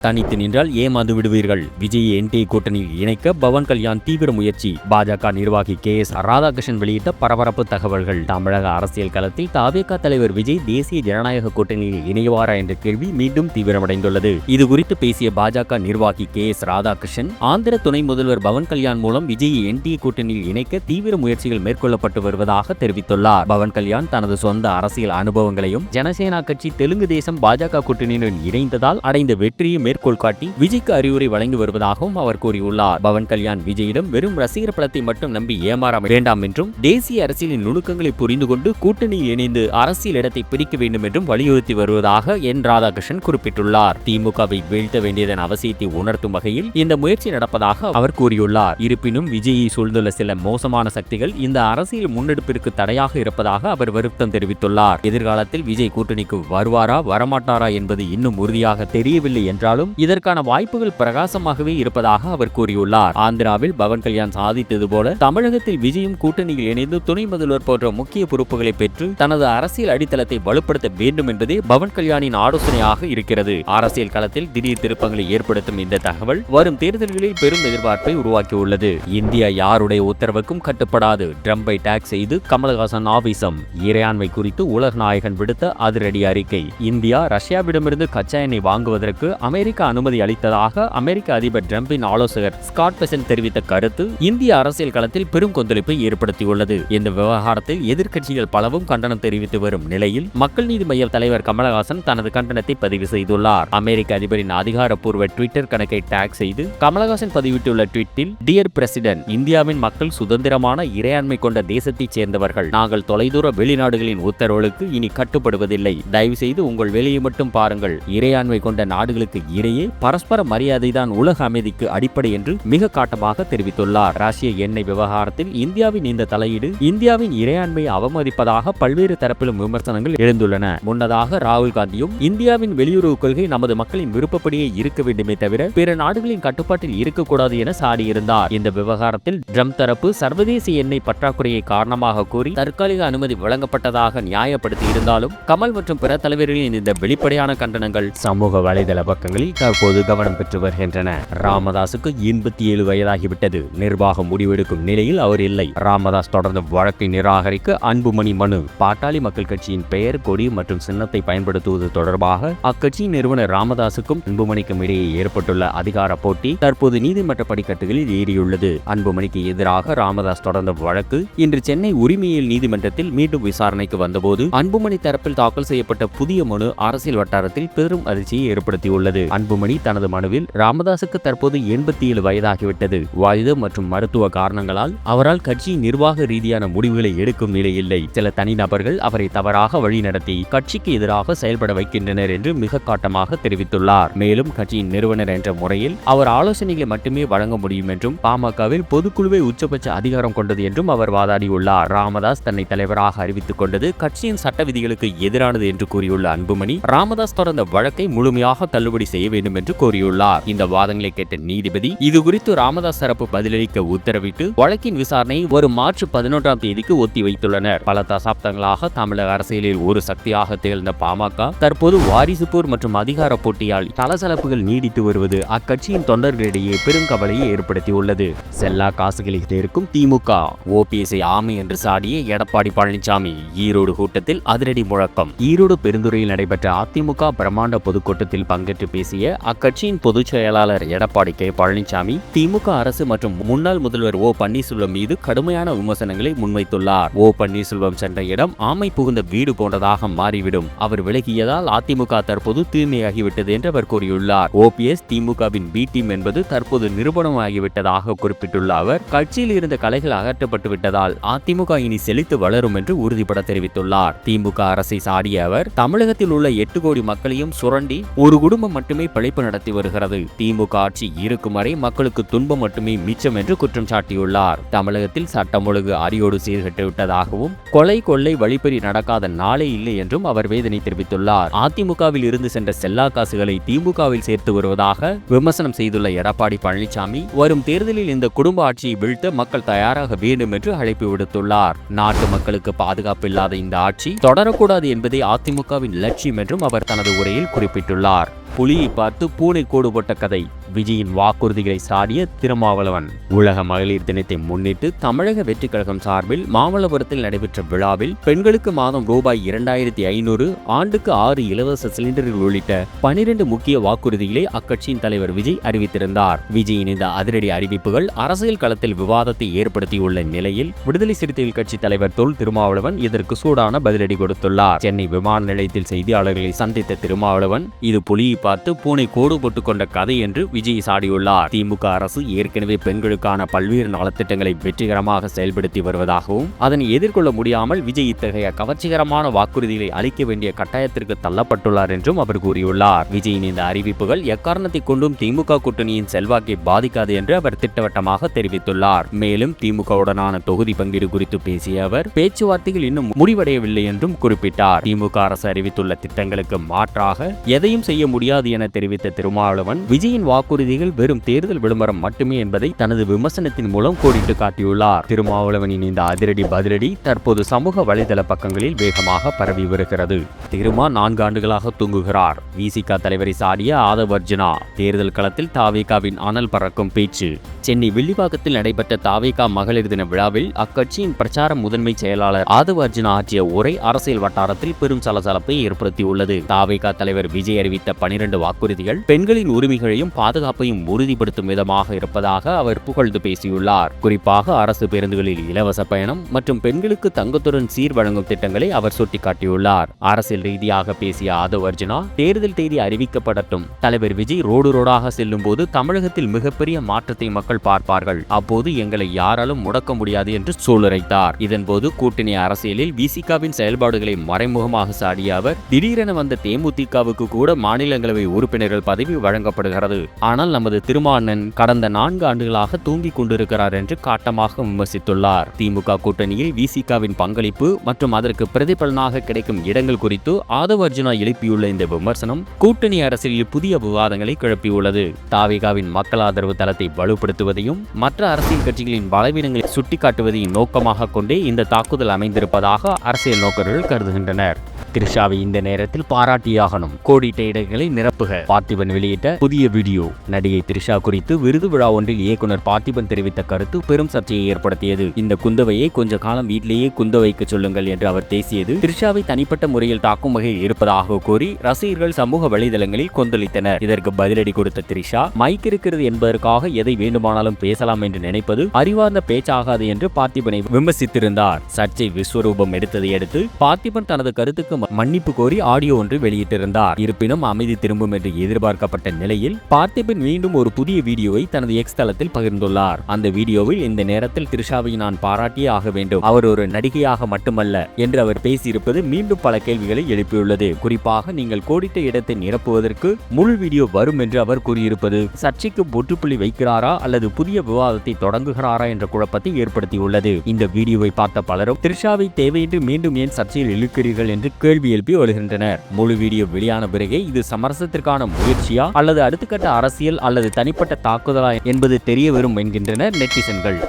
தனித்து நின்றால் ஏமாந்து விடுவீர்கள். விஜய் என்டிஏ கூட்டணியில் இணைக்க பவன் கல்யாண் தீவிர முயற்சி. பாஜக நிர்வாகி KS ராதாகிருஷ்ணன் வெளியிட்ட பரபரப்பு தகவல்கள். தமிழக அரசியல் களத்தில் தவேக தலைவர் விஜய் தேசிய ஜனநாயக கூட்டணியில் இணைவாரா என்ற கேள்வி மீண்டும் தீவிரமடைந்துள்ளது. இதுகுறித்து பேசிய பாஜக நிர்வாகி KS ராதாகிருஷ்ணன், ஆந்திர துணை முதல்வர் பவன் கல்யாண் மூலம் விஜய் என்டிஏ கூட்டணியில் இணைக்க தீவிர முயற்சிகள் மேற்கொள்ளப்பட்டு வருவதாக தெரிவித்துள்ளார். பவன் கல்யாண் தனது சொந்த அரசியல் அனுபவங்களையும் ஜனசேனா கட்சி, தெலுங்கு தேசம், பாஜக கூட்டணியுடன் இணைந்ததால் அடைந்த வெற்றியை மேற்கோள் காட்டி விஜய்க்கு அறிவுரை வழங்கி வருவதாகவும் அவர் கூறியுள்ளார். பவன் கல்யாண் விஜயிடம் வெறும் ரசிகர் பலத்தை மட்டும் நம்பி ஏமாற வேண்டாம் என்றும், தேசிய அரசியலின் நுணுக்கங்களை புரிந்து கொண்டு கூட்டணியில் இணைந்து அரசியல் இடத்தை பிடிக்க வேண்டும் என்றும் வலியுறுத்தி வருவதாக ராதாகிருஷ்ணன் குறிப்பிட்டுள்ளார். திமுகவை வீழ்த்த வேண்டியதன் அவசியத்தை உணர்த்தும் வகையில் இந்த முயற்சி நடப்பதாக அவர் கூறியுள்ளார். இருப்பினும் விஜயை சூழ்ந்துள்ள சில மோசமான சக்திகள் இந்த அரசியல் முன்னெடுப்பிற்கு தடையாக இருப்பதாக அவர் வருத்தம் தெரிவித்துள்ளார். எதிர்காலத்தில் விஜய் கூட்டணிக்கு வருவாரா வரமாட்டாரா என்பது இன்னும் உறுதியாக தெரியவில்லை என்றாலும் இதற்கான வாய்ப்புகள் பிரகாசமாகவே இருப்பதாக அவர் கூறியுள்ளார். ஆந்திராவில் பவன் கல்யாண் சாதித்தது போல தமிழகத்தில் விஜயும் கூட்டணியில் இணைந்து துணை முதல்வர் போன்ற முக்கிய பொறுப்புகளை பெற்று தனது அரசியல் அடித்தளத்தை வலுப்படுத்த வேண்டும் என்பதே பவன் கல்யாணின் ஆலோசனையாக இருக்கிறது. அரசியல் களத்தில் திடீர் திருப்பங்களை ஏற்படுத்தும் இந்த தகவல் வரும் தேர்தல்களில் பெரும் எதிர்பார்ப்பை உருவாக்கியுள்ளது. இந்தியா யாருடைய உத்தரவுக்கும் கட்டுப்படாது. ட்ரம்பை டாக் செய்து கமல்ஹாசன் ஆவேசம். இறையாண்மை குறித்து உலக நாயகன் விடுத்த அதிரடி அறிக்கை. இந்தியா ரஷ்யாவிடமிருந்து கச்சா எண்ணெய் வாங்குவதற்கு அமெரிக்க அனுமதி அளித்ததாக அமெரிக்க அதிபர் ட்ரம்பின் ஆலோசகர் ஸ்காட் பெசன்ட் தெரிவித்த கருத்து இந்திய அரசியல் களத்தில் பெரும் கொந்தளிப்பை ஏற்படுத்தியுள்ளது. இந்த விவகாரத்தில் எதிர்க்கட்சிகள் பலவும் கண்டனம் தெரிவித்து வரும் நிலையில் மக்கள் நீதி மய்ய தலைவர் கமல்ஹாசன் தனது கண்டனத்தை பதிவு செய்துள்ளார். அமெரிக்க அதிபரின் அதிகாரப்பூர்வ ட்விட்டர் கணக்கை டாக் செய்து கமல்ஹாசன் பதிவிட்டுள்ள ட்வீட்டில், டியர் பிரசிடென்ட், இந்தியாவின் மக்கள் சுதந்திரமான இறையாண்மை கொண்ட தேசத்தைச் சேர்ந்தவர்கள். நாங்கள் தொலைதூர வெளிநாடுகளின் உத்தரவுகளுக்கு இனி கட்டுப்படுவதில்லை. தயவு செய்து உங்கள் வேலையை மட்டும் பாருங்கள். இறையாண்மை கொண்ட நாடுகளுக்கு இடையே பரஸ்பர மரியாதைதான் உலக அமைதிக்கு அடிப்படை என்று மிக காட்டமாக தெரிவித்துள்ளார். ரஷ்ய எண்ணெய் விவகாரத்தில் இந்தியாவின் இந்த தலையீடு இந்தியாவின் இறையாண்மையை அவமதிப்பதாக பல்வேறு தரப்பிலும் விமர்சனங்கள் எழுந்துள்ளன. முன்னதாக ராகுல் காந்தியும் இந்தியாவின் வெளியுறவு கொள்கை நமது மக்களின் விருப்பப்படியே இருக்க வேண்டுமே தவிர பிற நாடுகளின் கட்டுப்பாட்டில் இருக்கக்கூடாது என சாடியிருந்தார். இந்த விவகாரத்தில் ட்ரம்ப் தரப்பு சர்வதேச எண்ணெய் பற்றாக்குறையை காரணமாக கூறி தற்காலிக அனுமதி வழங்கப்பட்டதாக நியாயப்படுத்தி இருந்தாலும் கமல் மற்றும் பிற தலைவர்களின் இந்த வெளிப்படையான கண்டனங்கள் சமூக வலைதள பக்கங்களில் தற்போது கவனம் பெற்று வருகின்றன. ராமதாசுக்கு 87 வயதாகிவிட்டது. நிர்வாகம் முடிவெடுக்கும் நிலையில் அவர் இல்லை. ராமதாஸ் தொடர்ந்த வழக்கை நிராகரிக்க அன்புமணி மனு. பாட்டாளி மக்கள் கட்சியின் பெயர், கொடி மற்றும் சின்னத்தை பயன்படுத்துவது தொடர்பாக அக்கட்சியின் நிறுவனர் ராமதாசுக்கும் அன்புமணிக்கும் இடையே ஏற்பட்டுள்ள அதிகார போட்டி தற்போது நீதிமன்ற படிக்கட்டுகளில் ஏறியுள்ளது. அன்புமணிக்கு எதிராக ராமதாஸ் தொடர்ந்த வழக்கு இன்று சென்னை உரிமையியல் நீதிமன்றத்தில் மீண்டும் விசாரணைக்கு வந்தபோது அன்புமணி தரப்பில் தாக்கல் செய்யப்பட்ட புதிய மனு அரசியல் வட்டாரத்தில் பெரும் அதிர்ச்சியை ஏற்படுத்தியுள்ளது. அன்புமணி தனது மனுவில் ராமதாசுக்கு தற்போது 87 வயதாகிவிட்டது. வயது மற்றும் மருத்துவ காரணங்களால் அவரால் கட்சியின் நிர்வாக ரீதியான முடிவுகளை எடுக்கும் நிலை இல்லை. சில தனிநபர்கள் அவரை தவறாக வழிநடத்தி கட்சிக்கு எதிராக செயல்பட வைக்கின்றனர் என்று மிக காட்டமாக தெரிவித்துள்ளார். மேலும் கட்சியின் நிறுவனர் என்ற முறையில் அவர் ஆலோசனைகளை மட்டுமே வழங்க முடியும் என்றும் பாமகவில் பொதுக்குழுவை உச்சபட்ச அதிகாரம் கொண்டது என்றும் அவர் வாதாடியுள்ளார். ராமதாஸ் தன்னை தலைவராக அறிவித்துக் கொண்டது கட்சியின் சட்ட விதிகளுக்கு எதிரானது என்று கூறியுள்ள அன்புமணி, ராமதாஸ் தொடர்ந்த வழக்கை முழுமையாக தள்ளுபடி செய்ய வேண்டும் என்று கோரியுள்ளார். இந்த வாதங்களை கேட்ட நீதிபதி இதுகுறித்து ராமதாஸ் தரப்பு பதிலளிக்க உத்தரவிட்டு வழக்கின் விசாரணையை வரும் மார்ச் 11ஆம் தேதிக்கு ஒத்தி வைத்துள்ளனர். பல தசாப்தங்களாக தமிழக அரசியலில் ஒரு சக்தியாக திகழ்ந்த பாமக தற்போது வாரிசு போர் மற்றும் அதிகார போட்டியால் சலசலப்புகள் நீடித்து வருவது அக்கட்சியின் தொண்டர்களிடையே பெரும் கவலையை ஏற்படுத்தியுள்ளது. செல்லா காசுகளை சேர்க்கும் திமுக. ஓபிஎஸ்ஐ ஆமை என்று சாடிய எடப்பாடி பழனிசாமி. ஈரோடு கூட்டத்தில் அதிரடி முழக்கம். ஈரோடு பெருந்துறையில் நடைபெற்ற அதிமுக பிரம்மாண்ட பொதுக்கூட்டத்தில் பங்கேற்று பேசிய அக்கட்சியின் பொதுச் செயலாளர் எடப்பாடி கே பழனிசாமி திமுக அரசு மற்றும் முன்னாள் முதல்வர் ஓ பன்னீர்செல்வம் மீது கடுமையான விமர்சனங்களை முன்வைத்துள்ளார். ஓ பன்னீர்செல்வம் சென்ற இடம் ஆமை புகுந்த வீடு போன்றதாக மாறிவிடும். அவர் விலகியதால் அதிமுக தற்போது தூய்மையாகிவிட்டது என்று அவர் கூறியுள்ளார். ஓபிஎஸ் திமுகவின் பி டீம் என்பது தற்போது நிரூபணமாகிவிட்டதாக குறிப்பிட்டுள்ள அவர் கட்சியில் இருந்த கலைகள் அகற்றப்பட்டு விட்டதால் அதிமுக இனி செழித்து வளரும் என்று உறுதிபட தெரிவித்துள்ளார். திமுக அரசை சாடிய அவர் தமிழகத்தில் உள்ள 8 கோடி மக்களையும் சுரண்டி ஒரு குடும்பம் மட்டுமே பிழைப்பு நடத்தி வருகிறது. திமுக ஆட்சி இருக்கும் வரை மக்களுக்கு துன்பம் மட்டுமே மிச்சம் என்று குற்றம் சாட்டியுள்ளார். தமிழகத்தில் சட்டம் ஒழுங்கு அடியோடு சீர்கட்டு விட்டதாகவும் கொலை கொள்ளை வழிப்பறி நடக்காத நாளே இல்லை என்றும் அவர் வேதனை தெரிவித்துள்ளார். அதிமுகவில் இருந்து சென்ற செல்லா காசுகளை திமுகவில் சேர்த்து வருவதாக விமர்சனம் செய்துள்ள எடப்பாடி பழனிசாமி வரும் தேர்தலில் இந்த குடும்ப ஆட்சியை வீழ்த்த மக்கள் தயாராக வேண்டும் என்று அழைப்பு விடுத்துள்ளார். நாட்டு மக்களுக்கு பாதுகாப்பு இல்லாத இந்த ஆட்சி தொடரக்கூடாது என்பதே அதிமுகவின் லட்சியம் என்றும் அவர் தனது உரையில் குறிப்பிட்டுள்ளார். புலியை பார்த்து பூனை கோடு போட்ட கதை. விஜயின் வாக்குறுதிகளை சாடிய திருமாவளவன். உலக மகளிர் தினத்தை முன்னிட்டு தமிழக வெற்றிக் கழகம் சார்பில் மாமல்லபுரத்தில் நடைபெற்ற விழாவில் பெண்களுக்கு மாதம் ரூபாய் 2500, ஆண்டுக்கு 6 இலவச சிலிண்டர்கள் உள்ளிட்ட 12 முக்கிய வாக்குறுதிகளை அக்கட்சியின் தலைவர் விஜய் அறிவித்திருந்தார். விஜயின் இந்த அதிரடி அறிவிப்புகள் அரசியல் களத்தில் விவாதத்தை ஏற்படுத்தியுள்ள நிலையில் விடுதலை சிறுத்தைகள் கட்சி தலைவர் தொல் திருமாவளவன் இதற்கு சூடான பதிலடி கொடுத்துள்ளார். சென்னை விமான நிலையத்தில் செய்தியாளர்களை சந்தித்த திருமாவளவன், இது புலியை பார்த்து பூனை கோடு போட்டுக் கொண்ட கதை என்று விஜய் சாடியுள்ளார். திமுக அரசு ஏற்கனவே பெண்களுக்கான பல்வேறு நலத்திட்டங்களை வெற்றிகரமாக செயல்படுத்தி வருவதாகவும் அதனை எதிர்கொள்ள முடியாமல் விஜய் இத்தகைய கவர்ச்சிகரமான வாக்குறுதிகளை அளிக்க வேண்டிய கட்டாயத்திற்கு தள்ளப்பட்டுள்ளார் என்றும் அவர் கூறியுள்ளார். விஜயின் இந்த அறிவிப்புகள் எக்காரணத்தை கொண்டும் திமுக கூட்டணியின் செல்வாக்கை பாதிக்காது என்று அவர் திட்டவட்டமாக தெரிவித்துள்ளார். மேலும் திமுகவுடனான தொகுதி பங்கீடு குறித்து பேசிய அவர், பேச்சுவார்த்தைகள் இன்னும் முடிவடையவில்லை என்றும் குறிப்பிட்டார். திமுக அரசு அறிவித்துள்ள திட்டங்களுக்கு மாற்றாக எதையும் செய்ய முடியாது என தெரிவித்த திருமாவளவன், விஜயின் வாக்குறுதிகள் வெறும் தேர்தல் விளம்பரம் மட்டுமே என்பதை தனது விமர்சனத்தின் மூலம் கோடிட்டு காட்டியுள்ளார். திருமாவளவனின் இந்த அதிரடி பதிலடி தற்போது சமூக வலைதள பக்கங்களில் வேகமாக பரவி வருகிறது. திருமா 4 ஆண்டுகளாக தூங்குகிறார். விசிக தலைவரை சாடிய ஆதவ் அர்ஜுனா. தேர்தல் களத்தில் தாவேகாவின் அனல் பறக்கும் பேச்சு. சென்னை வில்லிவாக்கத்தில் நடைபெற்ற தாவேகா மகளிர் தின விழாவில் அக்கட்சியின் பிரச்சார முதன்மை செயலாளர் ஆதவ் அர்ஜுனா ஆற்றிய உரை அரசியல் வட்டாரத்தில் பெரும் சலசலப்பை ஏற்படுத்தியுள்ளது. தாவேகா தலைவர் விஜய் அறிவித்த 12 வாக்குறுதிகள் பெண்களின் உரிமைகளையும் பாதுகாப்பையும் உறுதிப்படுத்தும் விதமாக இருப்பதாக அவர் புகழ்ந்து பேசியுள்ளார். குறிப்பாக அரசு பேருந்துகளில் இலவச பயணம் மற்றும் பெண்களுக்கு தங்கத்துடன் சீர் வழங்கும் திட்டங்களை அவர் சுட்டிக்காட்டியுள்ளார். அரசியல் ரீதியாக பேசிய ஆதவ் அர்ஜுனா, தேர்தல் தேதி அறிவிக்கப்படட்டும், தலைவர் விஜய் ரோடாக செல்லும் போது தமிழகத்தில் மிகப்பெரிய மாற்றத்தை மக்கள் பார்ப்பார்கள், அப்போது எங்களை யாராலும் முடக்க முடியாது என்று சூளுரைத்தார். இதன்போது கூட்டணி அரசியலில் விசிகாவின் செயல்பாடுகளை மறைமுகமாக சாடிய அவர், திடீரென வந்த தேமுதிகவுக்கு கூட மாநிலங்களவை உறுப்பினர்கள் பதவி வழங்கப்படுகிறது, ஆனால் நமது திருமாவளவன் கடந்த 4 ஆண்டுகளாக தூங்கிக் கொண்டிருக்கிறார் என்று காட்டமாக விமர்சித்துள்ளார். திமுக கூட்டணியில் விசிகாவின் பங்களிப்பு மற்றும் அதற்கு பிரதிபலனாக கிடைக்கும் இடங்கள் குறித்து ஆதவ் அர்ஜுனா எழுப்பியுள்ள இந்த விமர்சனம் கூட்டணி அரசியலில் புதிய விவாதங்களை கிளப்பியுள்ளது. தாவேகாவின் மக்கள் ஆதரவு தளத்தை வலுப்படுத்துவதையும் மற்ற அரசியல் கட்சிகளின் பலவீனங்களை சுட்டிக்காட்டுவதையும் நோக்கமாக கொண்டே இந்த தாக்குதல் அமைந்திருப்பதாக அரசியல் நோக்கர்கள் கருதுகின்றனர். த்ரிஷாவை இந்த நேரத்தில் பாராட்டியாகணும். கோடிட்ட இடங்களை நிரப்புக. பார்த்திபன் வெளியிட்ட புதிய வீடியோ. நடிகை த்ரிஷா குறித்து விருது விழா ஒன்றில் இயக்குனர் பார்த்திபன் தெரிவித்த கருத்து பெரும் சர்ச்சையை ஏற்படுத்தியது. இந்த குந்தவையை கொஞ்ச காலம் வீட்டிலேயே குந்த வைக்க சொல்லுங்கள் என்று அவர் பேசியது த்ரிஷாவை தனிப்பட்ட முறையில் தாக்கும் வகையில் இருப்பதாக கூறி ரசிகர்கள் சமூக வலைதளங்களில் கொந்தளித்தனர். இதற்கு பதிலடி கொடுத்த த்ரிஷா, மைக் இருக்கிறது என்பதற்காக எதை வேண்டுமானாலும் பேசலாம் என்று நினைப்பது அறிவார்ந்த பேச்சாகாது என்று பார்த்திபனை விமர்சித்திருந்தார். சர்ச்சை விஸ்வரூபம் எடுத்ததை அடுத்து பார்த்திபன் தனது கருத்துக்கு மன்னிப்பு கோரி ஆடியோ ஒன்று வெளியிட்டிருந்தார். இருப்பினும் அமைதி திரும்பும் என்று எதிர்பார்க்கப்பட்ட நிலையில் பார்த்திபன் மீண்டும் ஒரு புதிய வீடியோவை தனது எக்ஸ் தளத்தில் பகிர்ந்துள்ளார். அந்த வீடியோவில், இந்த நேரத்தில் த்ரிஷாவை நான் பாராட்டியே ஆக வேண்டும், அவர் ஒரு நடிகையாக மட்டுமல்ல என்று அவர் பேசியிருப்பது மீண்டும் பல கேள்விகளை எழுப்பியுள்ளது. குறிப்பாக நீங்கள் கோடிட்ட இடத்தை நிரப்புவதற்கு முழு வீடியோ வரும் என்று அவர் கூறியிருப்பது சர்ச்சைக்கு முற்றுப்புள்ளி வைக்கிறாரா அல்லது புதிய விவாதத்தை தொடங்குகிறாரா என்ற குழப்பத்தை ஏற்படுத்தியுள்ளது. இந்த வீடியோவை பார்த்த பலரும் த்ரிஷாவை தேவையின்றி மீண்டும் ஏன் சர்ச்சையில் இழுக்கிறீர்கள் என்று கேள்வி எழுப்பி வருகின்றனர். முழு வீடியோ வெளியான பிறகே இது சமரசத்திற்கான முயற்சியா அல்லது அடுத்த கட்ட அரசியல் அல்லது தனிப்பட்ட தாக்குதலா என்பது தெரிய வரும் என்கின்றனர் நெட்டிசன்கள்.